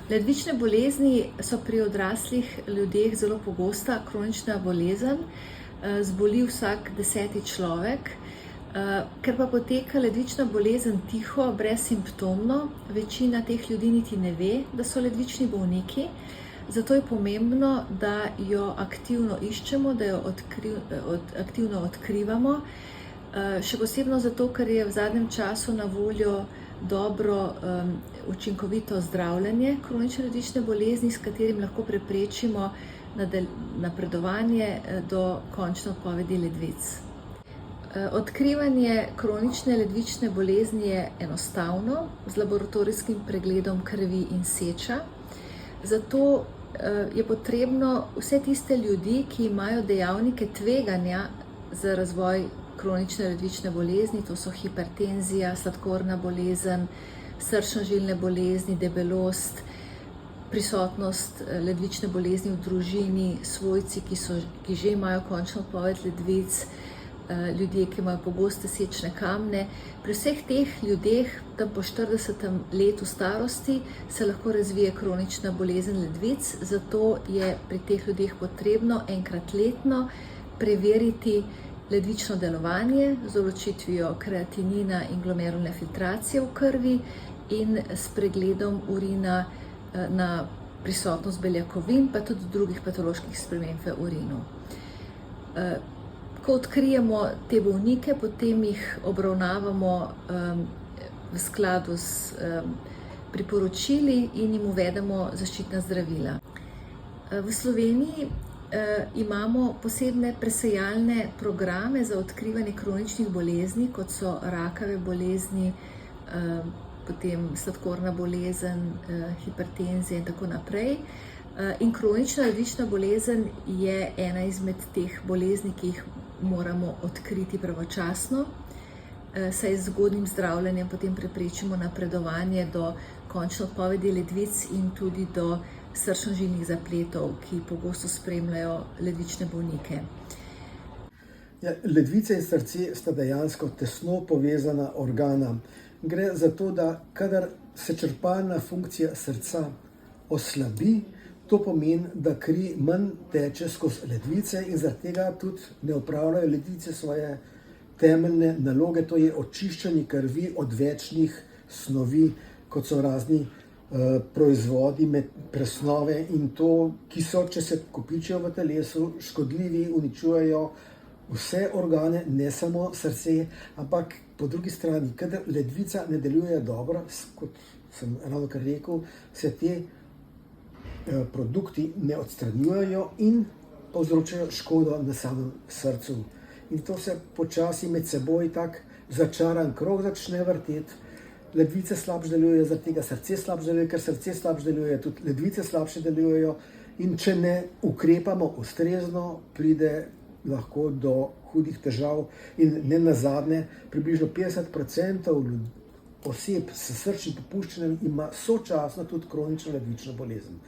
Ledvične bolezni so pri odraslih ljudeh zelo pogosta kronična bolezen, zboli vsak 10. človek. Ker pa poteka ledvična bolezen tiho, brezsimptomno, večina teh ljudi niti ne ve, da so ledvični bolniki. Zato je pomembno, da jo aktivno iščemo, da jo aktivno odkrivamo. Še posebno zato, ker je v zadnjem času na voljo dobro, učinkovito zdravljenje kronične ledvične bolezni, s katerim lahko preprečimo napredovanje do končne odpovedi ledvic. Odkrivanje kronične ledvične bolezni je enostavno, z laboratorijskim pregledom krvi in seča. Zato je potrebno vse tiste ljudi, ki imajo dejavnike tveganja za razvoj kronične ledvične bolezni, to so hipertenzija, sladkorna bolezen, srčno-žilne bolezni, debelost, prisotnost ledvične bolezni v družini, svojci, ki že imajo končno odpoved ledvic, ljudje, ki imajo pogoste sečne kamne. Pri vseh teh ljudeh, tam po 40. letu starosti, se lahko razvije kronična bolezen ledvic, zato je pri teh ljudeh potrebno enkrat letno preveriti ledvično delovanje z določitvijo kreatinina in glomerulne filtracije v krvi in s pregledom urina na prisotnost beljakovin, pa tudi drugih patoloških sprememb v urinu. Ko odkrijemo te bolnike, potem jih obravnavamo v skladu s priporočili in jim uvedemo zaščitna zdravila. V Sloveniji imamo posebne presejalne programe za odkrivanje kroničnih bolezni, kot so rakave bolezni, potem sladkorna bolezen, hipertenzija in tako naprej. In kronična ledvična bolezen je ena izmed teh bolezni, ki jih moramo odkriti pravočasno, saj z zgodnjim zdravljenjem potem preprečimo napredovanje do končne odpovedi ledvic in tudi do srčno-žilnih zapletov, ki pogosto spremljajo ledvične bolnike. Ja, ledvice in srce sta dejansko tesno povezana organa. Gre za to, da kadar se črpalna funkcija srca oslabi, to pomeni, da kri manj teče skozi ledvice in zaradi tega tudi ne opravljajo ledvice svoje temeljne naloge, to je očiščanje krvi od večnih snovi, kot so razni proizvodi med presnove in to, ki so, če se kopičijo v telesu, škodljivi, uničujejo vse organe, ne samo srce, ampak po drugi strani, kadar ledvica ne deluje dobro, kot sem ravnokar rekel, se te produkti ne odstranjujejo in povzročajo škodo na samem srcu. In to se počasi med seboj tak začaran krog začne vrteti. Ledvice slabše delujejo, zaradi tega srce slabše deluje, ker srce slabše deluje, tudi ledvice slabše delujejo. In če ne ukrepamo ustrezno, pride lahko do hudih težav. In ne nazadnje, približno 50% oseb s srčnim popuščanjem ima sočasno tudi kronično ledvično bolezen.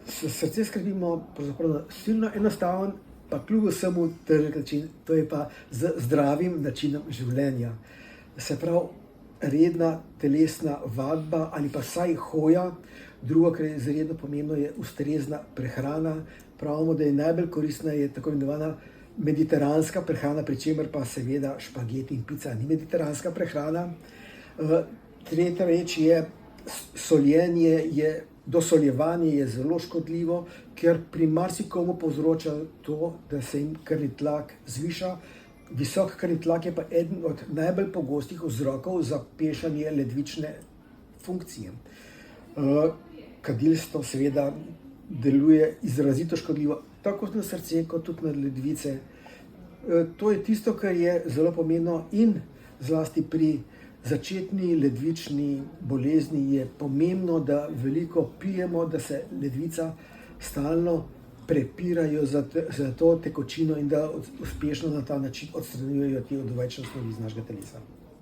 Srce skrbimo pravzaprav silno enostaven, pa kljub vsemu težek način, to je pa z zdravim načinom življenja. Se pravi, redna telesna vadba ali pa vsaj hoja. Drugo, kar je izredno pomembno, je ustrezna prehrana. Pravimo, da je najbolj koristna je tako imenovana mediteranska prehrana, pri čemer pa seveda špageti in pica ni mediteranska prehrana. Tretja reč je soljenje, dosoljevanje je zelo škodljivo, ker pri marsikomu povzroča to, da se jim krvni tlak zviša. Visok krvni tlak je pa eden od najbolj pogostih vzrokov za pešanje ledvične funkcije. Kadilstvo seveda deluje izrazito škodljivo, tako na srce, kot tudi na ledvice. To je tisto, kar je zelo pomembno in zlasti pri začetni ledvični bolezni je pomembno, da veliko pijemo, da se ledvica stalno prepirajo za to tekočino in da uspešno na ta način odstranjujejo te odvečne snovi iz našega telesa.